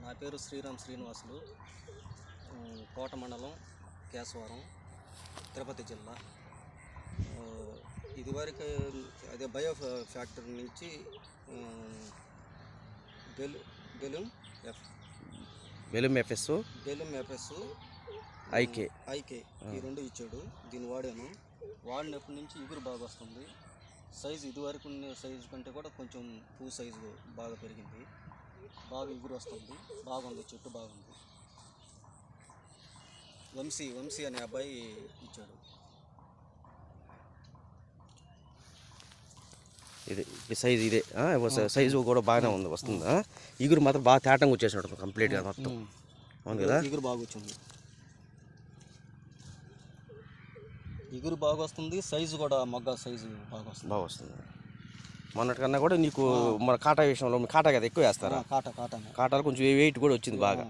నా పేరు శ్రీరామ్ శ్రీనివాసులు. కోట మండలం, కేశవరం, తిరుపతి జిల్లా. ఇదివరకు అదే బయో ఫ్యాక్టరీ నుంచి బెలూమ్ ఎఫ్ఎస్ ఐకే ఈ రెండు ఇచ్చాడు. దీన్ని వాడినప్పటి నుంచి ఇగురు బాగా వస్తుంది. సైజు ఇదివరకు సైజు కంటే కూడా కొంచెం పూ సైజు బాగా పెరిగింది. బాగా ఇగురు వస్తుంది. బాగుంది, చెట్టు బాగుంది. వంశీ అనే అబ్బాయి ఇచ్చాడు. ఇది సైజు ఇదే సైజు కూడా బాగానే ఉంది, వస్తుందా? ఇగురు మాత్రం బాగా తేటంగా వచ్చేసాడు కంప్లీట్గా మొత్తం. అవును కదా, ఇగురు బాగా వచ్చింది. ఇగురు బాగా వస్తుంది. సైజు కూడా మొగ్గ సైజు బాగా వస్తుంది. మొన్నటికన్నా కూడా నీకు మన కాటా విషయంలో కాటా కదా ఎక్కువ వేస్తారా? కాటాలు కొంచెం వెయిట్ కూడా వచ్చింది బాగా.